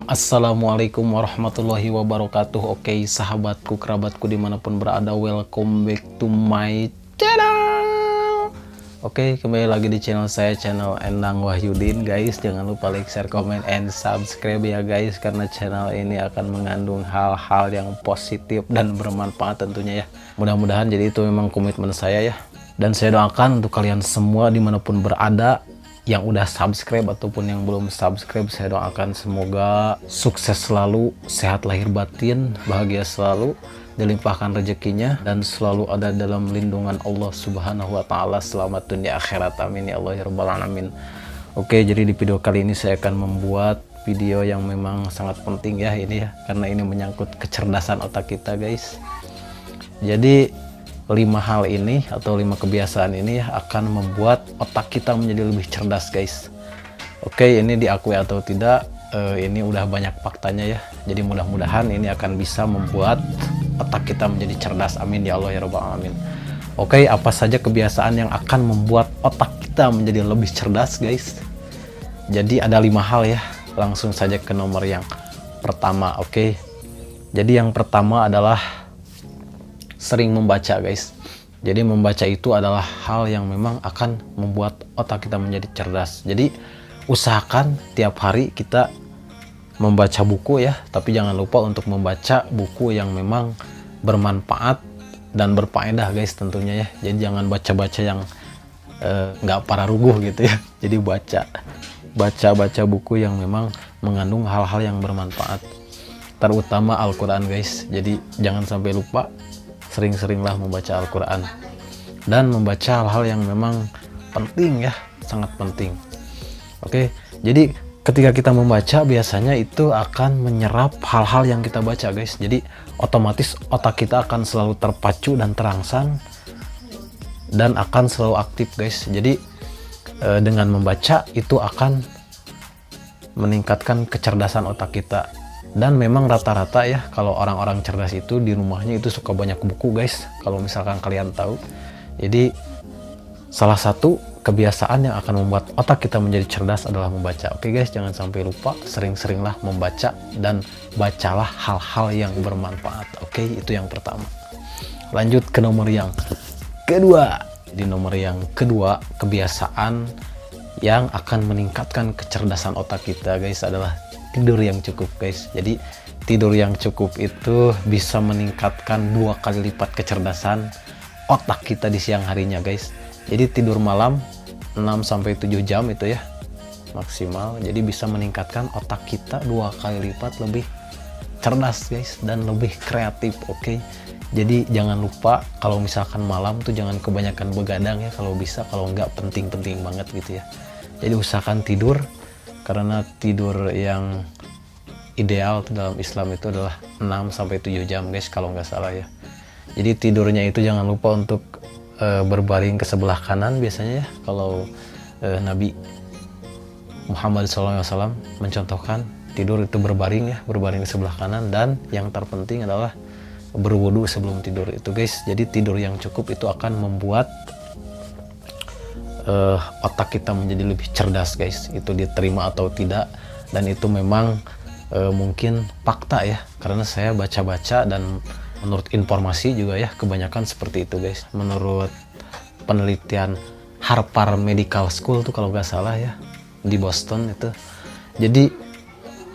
Assalamualaikum warahmatullahi wabarakatuh. Oke, sahabatku, kerabatku dimanapun berada, welcome back to my channel. Oke, kembali lagi di channel saya, channel Endang Wahyudin. Guys, jangan lupa like, share, comment, and subscribe ya guys, karena channel ini akan mengandung hal-hal yang positif dan bermanfaat tentunya ya. Mudah-mudahan jadi itu memang komitmen saya ya. Dan saya doakan untuk kalian semua dimanapun berada, yang udah subscribe ataupun yang belum subscribe, saya doakan semoga sukses selalu, sehat lahir batin, bahagia selalu, dilimpahkan rezekinya, dan selalu ada dalam lindungan Allah Subhanahu wa Ta'ala. Selamat dunia akhirat, amin ya Allah ya rabbal alamin. Oke, jadi di video kali ini saya akan membuat video yang memang sangat penting ya ini ya, karena ini menyangkut kecerdasan otak kita guys. Jadi 5 hal ini atau 5 kebiasaan ini ya akan membuat otak kita menjadi lebih cerdas guys. Oke, ini diakui atau tidak, ini udah banyak faktanya ya. Jadi mudah-mudahan ini akan bisa membuat otak kita menjadi cerdas, amin ya Allah ya rabbal alamin. Oke, apa saja kebiasaan yang akan membuat otak kita menjadi lebih cerdas guys? Jadi ada 5 hal ya, langsung saja ke nomor yang pertama. Oke, jadi yang pertama adalah sering membaca guys. Jadi membaca itu adalah hal yang memang akan membuat otak kita menjadi cerdas. Jadi usahakan tiap hari kita membaca buku ya, tapi jangan lupa untuk membaca buku yang memang bermanfaat dan berfaedah guys tentunya ya. Jadi jangan baca-baca yang nggak pararuguh gitu ya. Jadi baca buku yang memang mengandung hal-hal yang bermanfaat, terutama Al-Quran guys. Jadi jangan sampai lupa, sering-seringlah membaca Al-Quran dan membaca hal-hal yang memang penting ya, sangat penting. Oke, jadi ketika kita membaca biasanya itu akan menyerap hal-hal yang kita baca guys. Jadi otomatis otak kita akan selalu terpacu dan terangsang dan akan selalu aktif guys. Jadi dengan membaca itu akan meningkatkan kecerdasan otak kita. Dan memang rata-rata ya, kalau orang-orang cerdas itu di rumahnya itu suka banyak buku guys, kalau misalkan kalian tahu. Jadi salah satu kebiasaan yang akan membuat otak kita menjadi cerdas adalah membaca. Oke guys, jangan sampai lupa, sering-seringlah membaca dan bacalah hal-hal yang bermanfaat. Oke, itu yang pertama. Lanjut ke nomor yang kedua. Di nomor yang kedua, kebiasaan yang akan meningkatkan kecerdasan otak kita guys adalah tidur yang cukup guys. Jadi tidur yang cukup itu bisa meningkatkan 2 kali lipat kecerdasan otak kita di siang harinya guys. Jadi tidur malam 6-7 jam itu ya maksimal. Jadi bisa meningkatkan otak kita 2 kali lipat lebih cerdas guys dan lebih kreatif. Oke, jadi jangan lupa kalau misalkan malam tuh jangan kebanyakan begadang ya kalau bisa, kalau nggak penting-penting banget gitu ya. Jadi usahakan tidur, karena tidur yang ideal dalam Islam itu adalah 6-7 jam guys kalau nggak salah ya. Jadi tidurnya itu jangan lupa untuk berbaring ke sebelah kanan biasanya ya. Kalau Nabi Muhammad SAW mencontohkan tidur itu berbaring ya, berbaring ke sebelah kanan, dan yang terpenting adalah berwudu sebelum tidur itu guys. Jadi tidur yang cukup itu akan membuat otak kita menjadi lebih cerdas guys. Itu diterima atau tidak, dan itu memang mungkin fakta ya, karena saya baca-baca dan menurut informasi juga ya, kebanyakan seperti itu guys. Menurut penelitian Harvard Medical School tuh kalau nggak salah ya, di Boston itu, jadi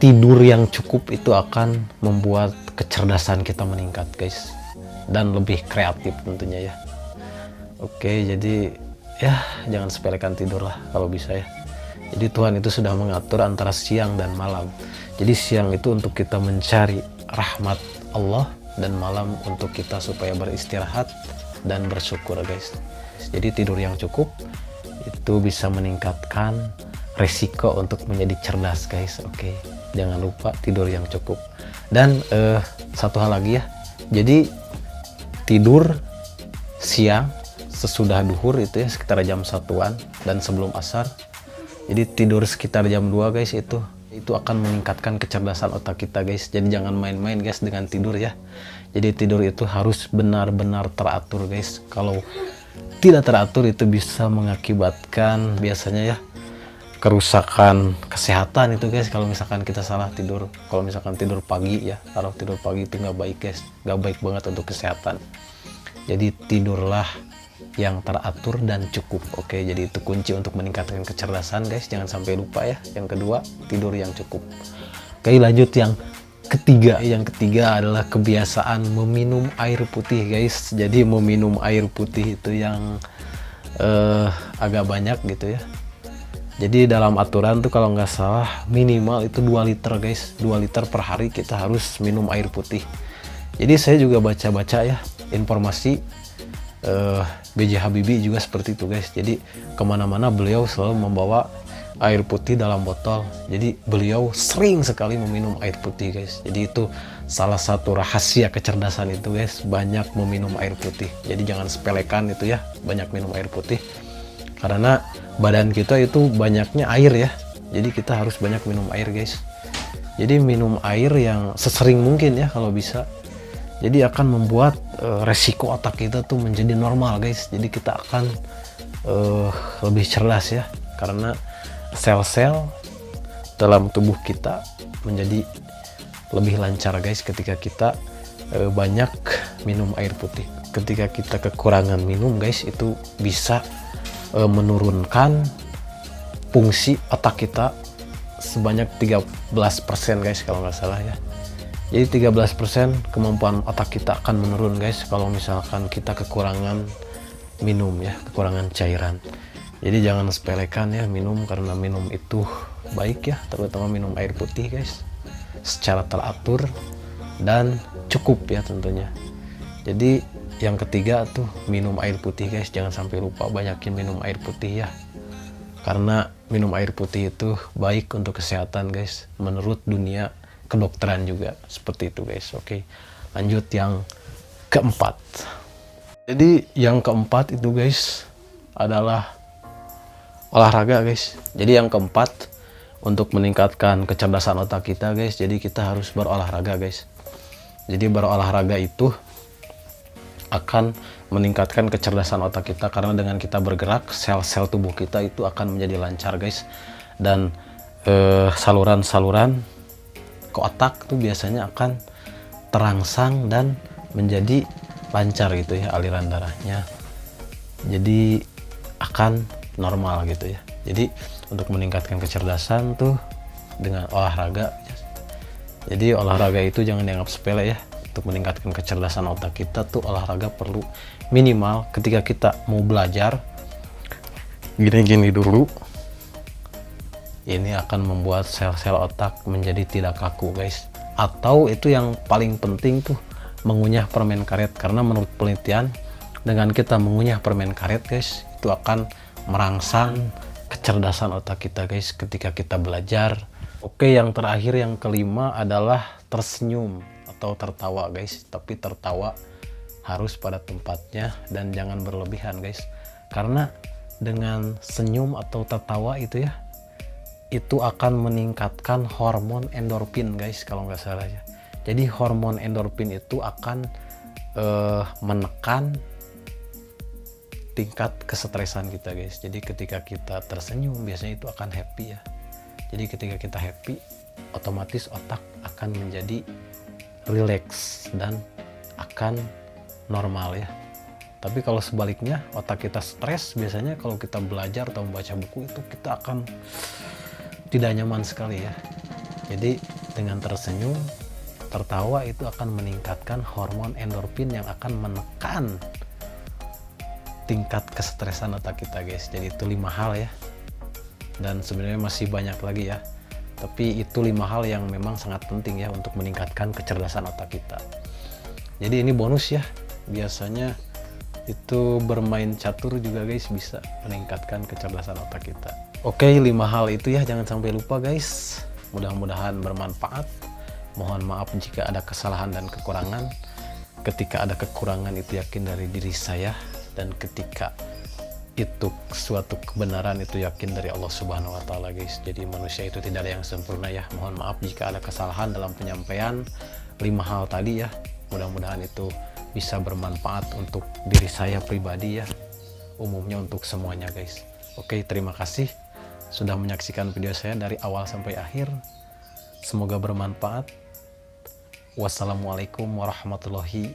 tidur yang cukup itu akan membuat kecerdasan kita meningkat guys, dan lebih kreatif tentunya ya. Oke, jadi ya jangan sepelekan tidur lah kalau bisa ya. Jadi Tuhan itu sudah mengatur antara siang dan malam. Jadi siang itu untuk kita mencari rahmat Allah, dan malam untuk kita supaya beristirahat dan bersyukur guys. Jadi tidur yang cukup itu bisa meningkatkan resiko untuk menjadi cerdas guys. Oke, jangan lupa tidur yang cukup. Dan satu hal lagi ya, jadi tidur siang sesudah duhur itu ya, sekitar jam 1-an dan sebelum asar. Jadi tidur sekitar jam 2 guys, itu akan meningkatkan kecerdasan otak kita guys. Jadi jangan main-main guys dengan tidur ya. Jadi tidur itu harus benar-benar teratur guys. Kalau tidak teratur itu bisa mengakibatkan biasanya ya, kerusakan kesehatan itu guys kalau misalkan kita salah tidur. Kalau misalkan tidur pagi ya, kalau tidur pagi itu nggak baik guys, nggak baik banget untuk kesehatan. Jadi tidurlah yang teratur dan cukup. Oke, jadi itu kunci untuk meningkatkan kecerdasan guys, jangan sampai lupa ya. Yang kedua, tidur yang cukup. Oke, lanjut yang ketiga. Yang ketiga adalah kebiasaan meminum air putih guys. Jadi meminum air putih itu yang agak banyak gitu ya. Jadi dalam aturan tuh kalau nggak salah minimal itu 2 liter guys, 2 liter per hari kita harus minum air putih. Jadi saya juga baca-baca ya informasi B.J. Habibie juga seperti itu guys. Jadi kemana-mana beliau selalu membawa air putih dalam botol. Jadi beliau sering sekali meminum air putih guys. Jadi itu salah satu rahasia kecerdasan itu guys, banyak meminum air putih. Jadi jangan sepelekan itu ya, banyak minum air putih. Karena badan kita itu banyaknya air ya. Jadi kita harus banyak minum air guys. Jadi minum air yang sesering mungkin ya kalau bisa. Jadi akan membuat resiko otak kita tuh menjadi normal guys. Jadi kita akan lebih cerdas ya. Karena sel-sel dalam tubuh kita menjadi lebih lancar guys ketika kita banyak minum air putih. Ketika kita kekurangan minum guys, itu bisa menurunkan fungsi otak kita sebanyak 13% guys kalau nggak salah ya. Jadi 13% kemampuan otak kita akan menurun guys kalau misalkan kita kekurangan minum ya, kekurangan cairan. Jadi jangan sepelekan ya minum, karena minum itu baik ya, terutama minum air putih guys, secara teratur dan cukup ya tentunya. Jadi yang ketiga tuh minum air putih guys, jangan sampai lupa banyakin minum air putih ya. Karena minum air putih itu baik untuk kesehatan guys, menurut dunia kedokteran juga seperti itu guys. Oke, lanjut yang keempat. Jadi yang keempat itu guys adalah olahraga guys. Jadi yang keempat untuk meningkatkan kecerdasan otak kita guys, jadi kita harus berolahraga guys. Jadi berolahraga itu akan meningkatkan kecerdasan otak kita, karena dengan kita bergerak sel-sel tubuh kita itu akan menjadi lancar guys. Dan saluran-saluran ke otak tuh biasanya akan terangsang dan menjadi lancar gitu ya aliran darahnya. Jadi akan normal gitu ya. Jadi untuk meningkatkan kecerdasan tuh dengan olahraga. Jadi olahraga itu jangan dianggap sepele ya. Untuk meningkatkan kecerdasan otak kita tuh olahraga perlu minimal ketika kita mau belajar gini-gini dulu. Ini akan membuat sel-sel otak menjadi tidak kaku guys. Atau itu yang paling penting tuh mengunyah permen karet, karena menurut penelitian dengan kita mengunyah permen karet guys, itu akan merangsang kecerdasan otak kita guys ketika kita belajar. Oke, yang terakhir yang kelima adalah tersenyum atau tertawa guys. Tapi tertawa harus pada tempatnya dan jangan berlebihan guys. Karena dengan senyum atau tertawa itu ya, itu akan meningkatkan hormon endorfin guys kalau nggak salah ya. Jadi hormon endorfin itu akan menekan tingkat kesetresan kita guys. Jadi ketika kita tersenyum biasanya itu akan happy ya. Jadi ketika kita happy, otomatis otak akan menjadi relax dan akan normal ya. Tapi kalau sebaliknya otak kita stres, biasanya kalau kita belajar atau membaca buku itu kita akan tidak nyaman sekali ya. Jadi dengan tersenyum, tertawa itu akan meningkatkan hormon endorfin yang akan menekan tingkat kesetresan otak kita guys. Jadi itu 5 hal ya. Dan sebenarnya masih banyak lagi ya. Tapi itu 5 hal yang memang sangat penting ya untuk meningkatkan kecerdasan otak kita. Jadi ini bonus ya. Biasanya itu bermain catur juga guys bisa meningkatkan kecerdasan otak kita. Oke, 5 hal itu ya, jangan sampai lupa guys. Mudah-mudahan bermanfaat. Mohon maaf jika ada kesalahan dan kekurangan. Ketika ada kekurangan itu yakin dari diri saya, dan ketika itu suatu kebenaran itu yakin dari Allah Subhanahu wa taala guys. Jadi manusia itu tidak ada yang sempurna ya. Mohon maaf jika ada kesalahan dalam penyampaian 5 hal tadi ya. Mudah-mudahan itu bisa bermanfaat untuk diri saya pribadi ya. Umumnya untuk semuanya guys. Oke, terima kasih. sudah menyaksikan video saya dari awal sampai akhir. Semoga bermanfaat. Wassalamualaikum warahmatullahi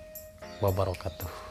wabarakatuh.